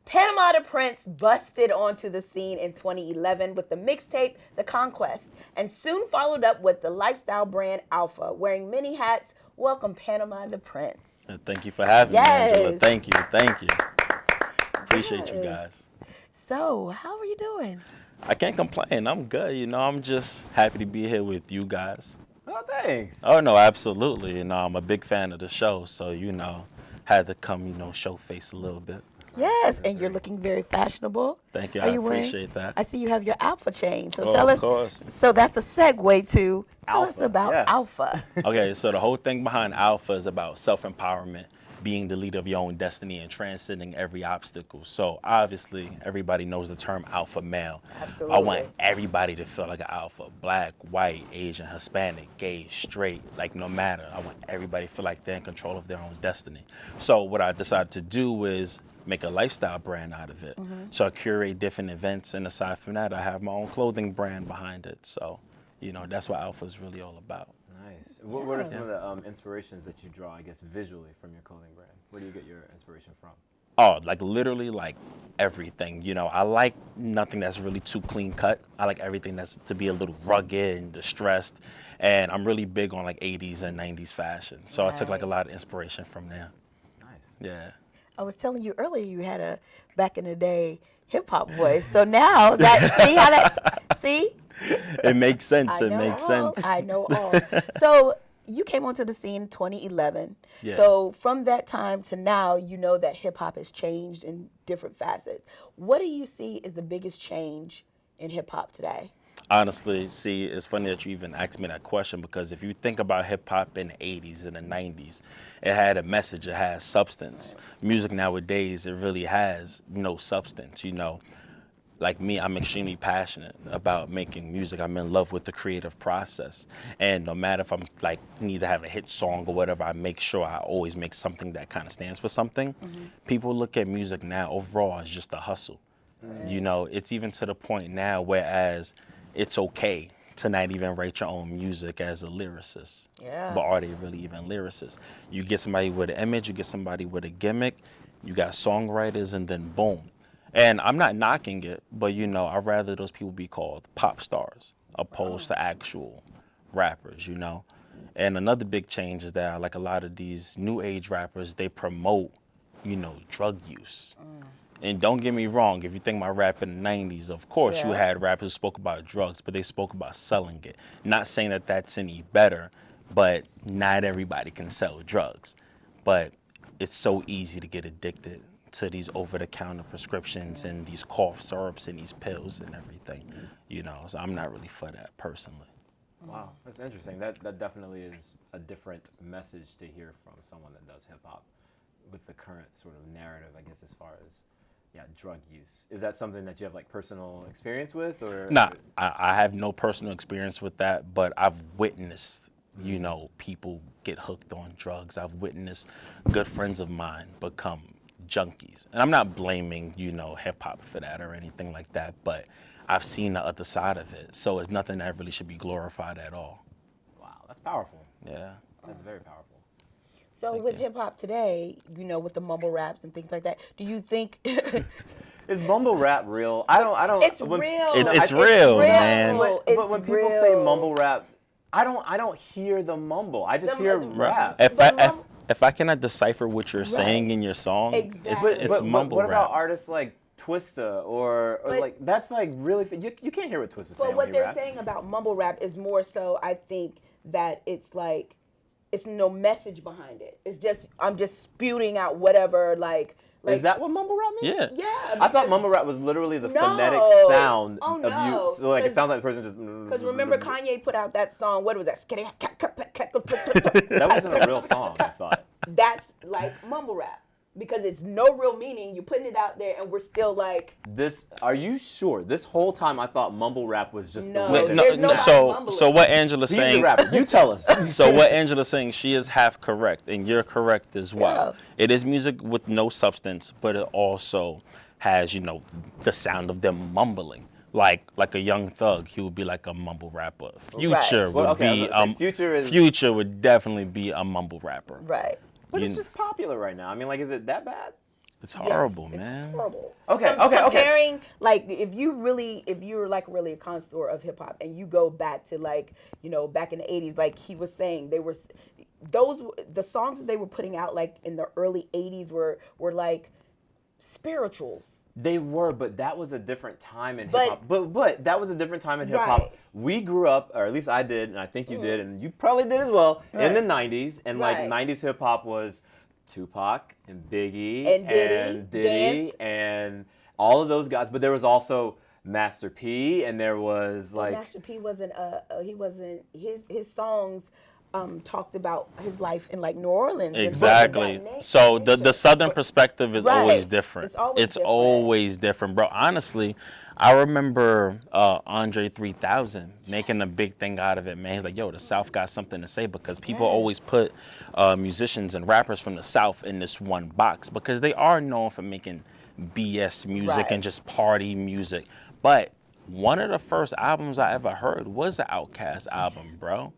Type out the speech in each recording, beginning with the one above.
Panama Da Prince busted onto the scene in 2011 with the mixtape The Conquest and soon followed up with the lifestyle brand Alpha. Wearing many hats, welcome Panama Da Prince. Thank you for having me, Angela. Yes. Thank you. Appreciate you Yes. guys. So, how are you doing? I can't complain. I'm good. I'm just happy to be here with you guys. Oh, thanks. Oh, no, absolutely. I'm a big fan of the show, so, had to come, show face a little bit. Yes, and you're looking very fashionable. Thank you. Are I you wearing- appreciate that. I see you have your Alpha chain. So Oh, tell of us. course. So that's a segue to tell us Alpha, about yes. Alpha. Okay, so the whole thing behind Alpha is about self-empowerment, being the leader of your own destiny and transcending every obstacle. So obviously, everybody knows the term alpha male. Absolutely. I want everybody to feel like an alpha, black, white, Asian, Hispanic, gay, straight, like no matter. I want everybody to feel like they're in control of their own destiny. So what I decided to do is make a lifestyle brand out of it. So I curate different events, and aside from that, I have my own clothing brand behind it. So, that's what Alpha is really all about. Nice. What are some of the inspirations that you draw, I guess, visually from your clothing brand? Where do you get your inspiration from? Oh, like literally like everything. I like nothing that's really too clean cut. I like everything that's to be a little rugged and distressed. And I'm really big on like 80s and 90s fashion. So I took like a lot of inspiration from there. Nice. Yeah. I was telling you earlier you had a back in the day hip hop voice. So now that see how that see? It makes sense. I It know makes all. sense. I know all. So you came onto the scene in 2011. Yeah. So from that time to now, you know that hip hop has changed in different facets. What do you see is the biggest change in hip hop today? Honestly, see, it's funny that you even asked me that question, because if you think about hip hop in the 80s and the 90s, it had a message, it has substance. Music nowadays, it really has no substance, Like me, I'm extremely passionate about making music. I'm in love with the creative process. And no matter if I'm like need to have a hit song or whatever, I make sure I always make something that kind of stands for something. People look at music now overall as just a hustle. It's even to the point now whereas it's okay to not even write your own music as a lyricist. Yeah. But are they really even lyricists? You get somebody with an image, you get somebody with a gimmick, you got songwriters, and then boom. And I'm not knocking it, but I'd rather those people be called pop stars opposed to actual rappers, And another big change is that like a lot of these new age rappers, they promote, drug use. And don't get me wrong, if you think about rap in the 90s, of course you had rappers who spoke about drugs, but they spoke about selling it. Not saying that that's any better, but not everybody can sell drugs. But it's so easy to get addicted to these over-the-counter prescriptions and these cough syrups and these pills and everything, So I'm not really for that personally. Wow, that's interesting. That definitely is a different message to hear from someone that does hip hop with the current sort of narrative, I guess, as far as drug use. Is that something that you have like personal experience with, or? Nah, I have no personal experience with that, but I've witnessed, people get hooked on drugs. I've witnessed good friends of mine become junkies. And I'm not blaming, hip hop for that or anything like that, but I've seen the other side of it. So it's nothing that really should be glorified at all. Wow, that's powerful. Yeah. That's very powerful. So with hip hop today, with the mumble raps and things like that, do you think Is mumble rap real? I don't. It's real. It's real, man. But when people say mumble rap, I don't hear the mumble. I just hear rap. If I cannot decipher what you're saying in your song, Exactly. it's mumble what rap. about artists like Twista or like that's like really you can't hear what Twista's saying. But what when he they're raps. saying about mumble rap is more so, I think, that it's like it's no message behind it. It's just I'm just spewing out whatever like. Is that what mumble rap means? Yeah. Yeah. I thought mumble rap was literally the phonetic sound of you. So like it sounds like the person just. Because remember, Kanye put out that song. What was that? That wasn't a real song, I thought. That's like mumble rap because it's no real meaning. You're putting it out there, and we're still like. Are you sure? This whole time I thought mumble rap was just No, the way that there's it no sounds. So what Angela's He's the saying? rapper. You tell us. So what Angela's saying, she is half correct, and you're correct as well. Yeah. It is music with no substance, but it also has, the sound of them mumbling. Like a Young Thug, he would be like a mumble rapper. Future would be Future would definitely be a mumble rapper. Right. But it's just popular right now. I mean, like, is it that bad? It's horrible, Yes, man. it's horrible. Okay, okay. Comparing, like, if you're like really a connoisseur of hip hop, and you go back to, like, back in the '80s, like he was saying, the songs that they were putting out, like in the early '80s, were like spirituals. They were, but that was a different time in hip But- hop. But that was a different time in hip hop. Right. We grew up, or at least I did, and I think you did, and you probably did as well, in the '90s. And like Right. '90s hip hop was Tupac and Biggie And Diddy, and Diddy Dance. and all of those guys. But there was also Master P, and there was like Master P wasn't he wasn't his songs talked about his life in like New Orleans. Exactly. And things So of that the nature. southern perspective is Right. always different. It's always different. always different, bro. Honestly, I remember Andre 3000 making a big thing out of it, man. He's like, yo, the South got something to say, because people always put musicians and rappers from the South in this one box because they are known for making BS music Right. and just party music. But one of the first albums I ever heard was the Outkast album, bro.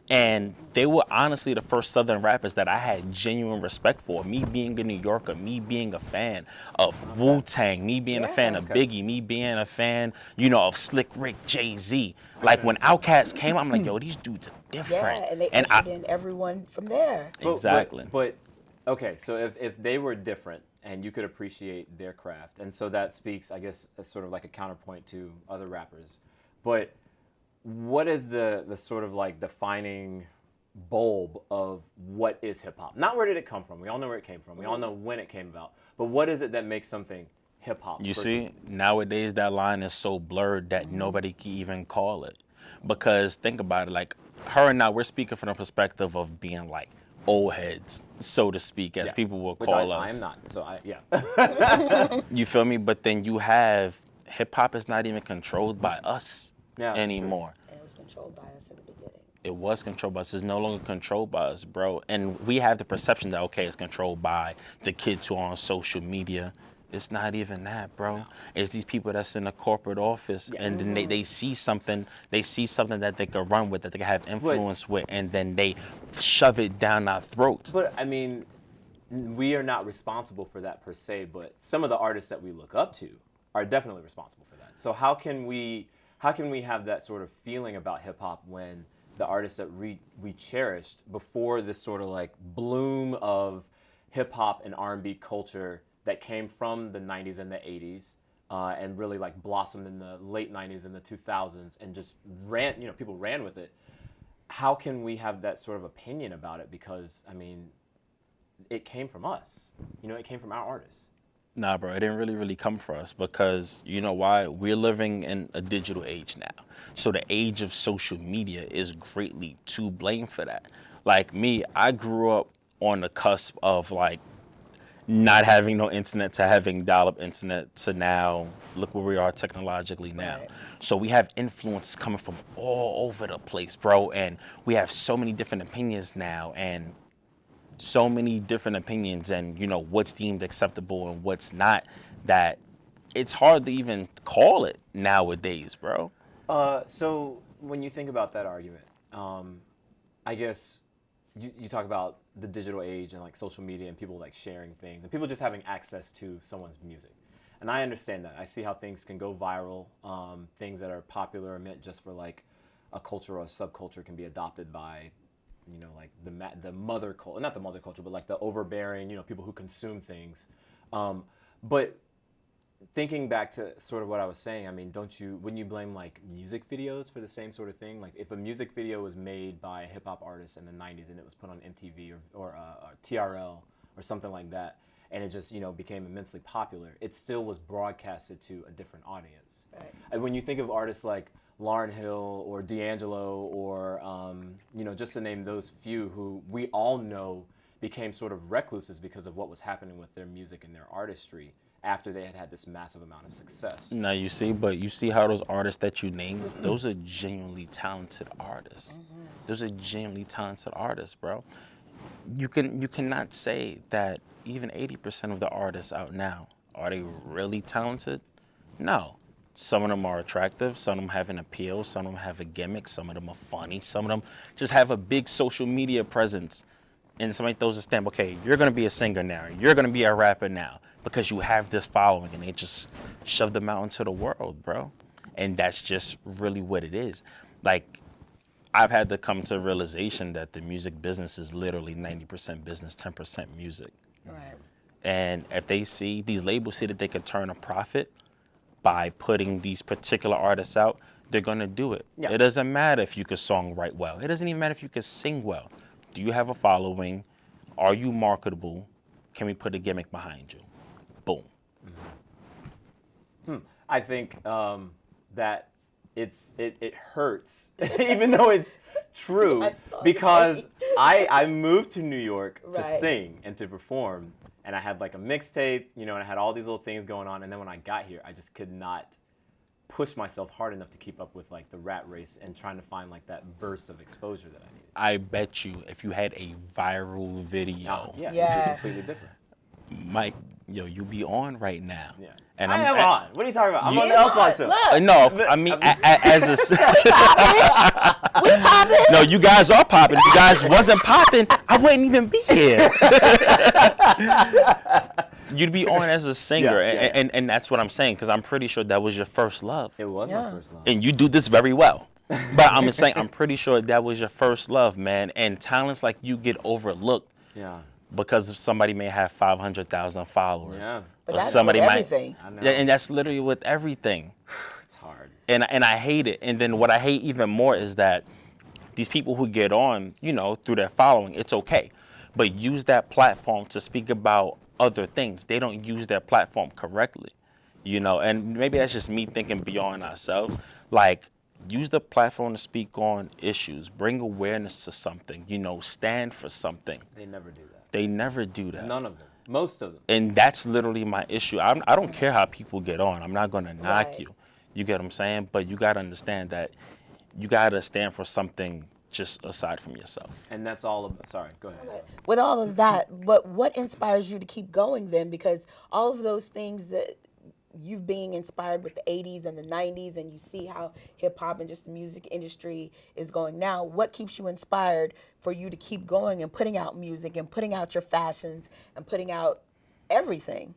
And they were honestly the first Southern rappers that I had genuine respect for. Me being a New Yorker, me being a fan of Wu-Tang, me being a fan of Biggie, me being a fan, of Slick Rick, Jay-Z. Like when Outkast came, I'm like, yo, these dudes are different. Yeah, and they ushered in everyone from there. Exactly. But okay, so if they were different and you could appreciate their craft, and so that speaks, I guess, as sort of like a counterpoint to other rappers. But what is the sort of like defining bulb of what is hip hop? Not where did it come from? We all know where it came from. We all know when it came about. But what is it that makes something hip hop? You see, nowadays that line is so blurred that nobody can even call it. Because think about it, like her and I, we're speaking from the perspective of being like old heads, so to speak, as people will call us. I am not. So yeah. You feel me? But then you have hip hop is not even controlled by us Yeah, that's true. anymore. And it was controlled by us in the beginning. It was controlled by us. It's no longer controlled by us, bro. And we have the perception that, okay, it's controlled by the kids who are on social media. It's not even that, bro. It's these people that's in a corporate office, and then they see something that they can run with, that they can have influence with, and then they shove it down our throats. But I mean, we are not responsible for that per se, but some of the artists that we look up to are definitely responsible for that. So how can we have that sort of feeling about hip hop when the artists that we cherished before this sort of like bloom of hip hop and R&B culture that came from the 90s and the 80s and really like blossomed in the late 90s and the 2000s and just ran, people ran with it. How can we have that sort of opinion about it? Because, I mean, it came from us. It came from our artists. Nah, bro, it didn't really come for us, because you know why? We're living in a digital age now. So the age of social media is greatly to blame for that. Like me, I grew up on the cusp of like not having no internet to having dial-up internet to now look where we are technologically now. Right. So we have influence coming from all over the place, bro, and we have so many different opinions now, and so many different opinions, and what's deemed acceptable and what's not, that it's hard to even call it nowadays, bro. So when you think about that argument, I guess you talk about the digital age and like social media and people like sharing things and people just having access to someone's music. And I understand that. I see how things can go viral. Things that are popular or meant just for like a culture or a subculture can be adopted by, like the mother culture, not the mother culture, but like the overbearing, people who consume things. But thinking back to sort of what I was saying, I mean, wouldn't you blame like music videos for the same sort of thing? Like if a music video was made by a hip hop artist in the 90s and it was put on MTV or TRL or something like that, and it just, became immensely popular, it still was broadcasted to a different audience. Right. And when you think of artists like Lauryn Hill or D'Angelo or, just to name those few who we all know became sort of recluses because of what was happening with their music and their artistry after they had this massive amount of success. Now you see how those artists that you named, those are genuinely talented artists. Those are genuinely talented artists, bro. You cannot say that even 80% of the artists out now, are they really talented? No. Some of them are attractive, some of them have an appeal, some of them have a gimmick, some of them are funny, some of them just have a big social media presence. And somebody throws a stamp, okay, you're gonna be a singer now, you're gonna be a rapper now. because you have this following, and they just shove them out into the world, bro. And that's just really what it is. Like, I've had to come to a realization that the music business is literally 90% business, 10% music. Right. And if they see, these labels see that they could turn a profit by putting these particular artists out, they're gonna do it. Yeah. It doesn't matter if you could songwrite well. It doesn't even matter if you could sing well. Do you have a following? Are you marketable? Can we put a gimmick behind you? Boom. I think that it hurts, even though it's true, because I moved to New York to Right. sing and to perform, and I had like a mixtape, you know, and I had all these little things going on, and then when I got here, I just could not push myself hard enough to keep up with like the rat race and trying to find like that burst of exposure that I needed. I bet you if you had a viral video, Yeah, Yeah. completely different. Mike, yo, you be on right now. Yeah. And I am on. What are you talking about? I'm on the am Else on. Show. Look. No, I mean, as a We popping. no, you guys are popping. If you guys wasn't popping, I wouldn't even be here. You'd be on as a singer, Yeah, yeah. And that's what I'm saying, because I'm pretty sure that was your first love, It was Yeah. my first love. and you do this very well. But I'm saying I'm pretty sure that was your first love, man. And talents like you get overlooked Yeah. because somebody may have 500,000 followers, Yeah. But or that's somebody with might. everything. I know. Yeah, and that's literally with everything. It's hard. And I hate it. And then what I hate even more is that these people who get on, you know, through their following, it's okay, but use that platform to speak about other things. They don't use their platform correctly, you know. And maybe that's just me thinking beyond ourselves. Like, use the platform to speak on issues, bring awareness to something, you know, stand for something. They never do that. They never do that. None of them. Most of them. And that's literally my issue. I don't care how people get on. I'm not going to knock Right. you. You get what I'm saying? But you got to understand that you got to stand for something just aside from yourself. And that's all of, sorry, go ahead. With all of that, but what inspires you to keep going then? Because all of those things that you've being inspired with the 80s and the 90s, and you see how hip hop and just the music industry is going now, what keeps you inspired for you to keep going and putting out music and putting out your fashions and putting out everything?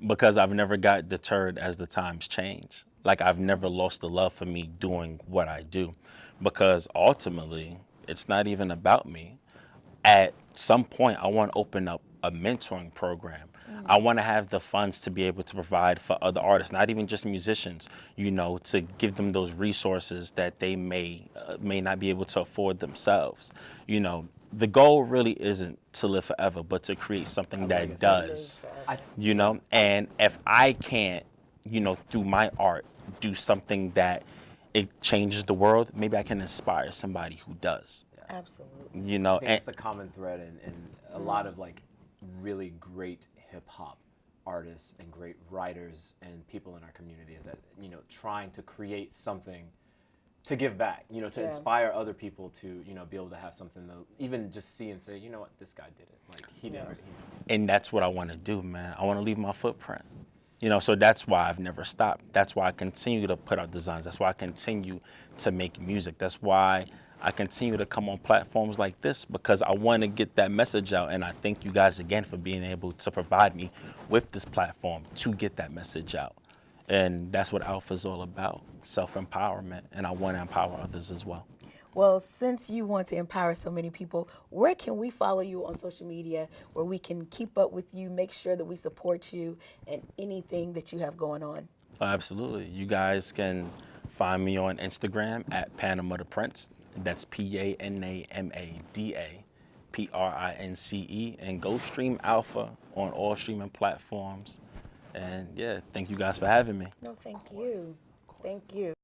Because I've never got deterred as the times change. Like, I've never lost the love for me doing what I do, because ultimately it's not even about me. At some point, I want to open up a mentoring program. I want to have the funds to be able to provide for other artists, not even just musicians, you know, to give them those resources that they may not be able to afford themselves. You know, the goal really isn't to live forever, but to create something that legacy. does, you know. And if I can't, you know, through my art, do something that it changes the world, maybe I can inspire somebody who does, Absolutely. you know. I think it's a common thread in a lot of like really great hip hop artists and great writers and people in our community is that, you know, trying to create something to give back, you know, to inspire other people to, you know, be able to have something to even just see and say, you know what, this guy did it. Like, he never. And that's what I want to do, man. I want to leave my footprint. You know, so that's why I've never stopped. That's why I continue to put out designs. That's why I continue to make music. That's why I continue to come on platforms like this, because I want to get that message out. And I thank you guys again for being able to provide me with this platform to get that message out. And that's what Alpha is all about, self-empowerment. And I want to empower others as well. Well, since you want to empower so many people, where can we follow you on social media where we can keep up with you, make sure that we support you and anything that you have going on? Absolutely. You guys can find me on Instagram at Panama Da Prince. That's PANAMADA and go stream Alpha on all streaming platforms. And yeah, thank you guys for having me. No, thank you. Thank you.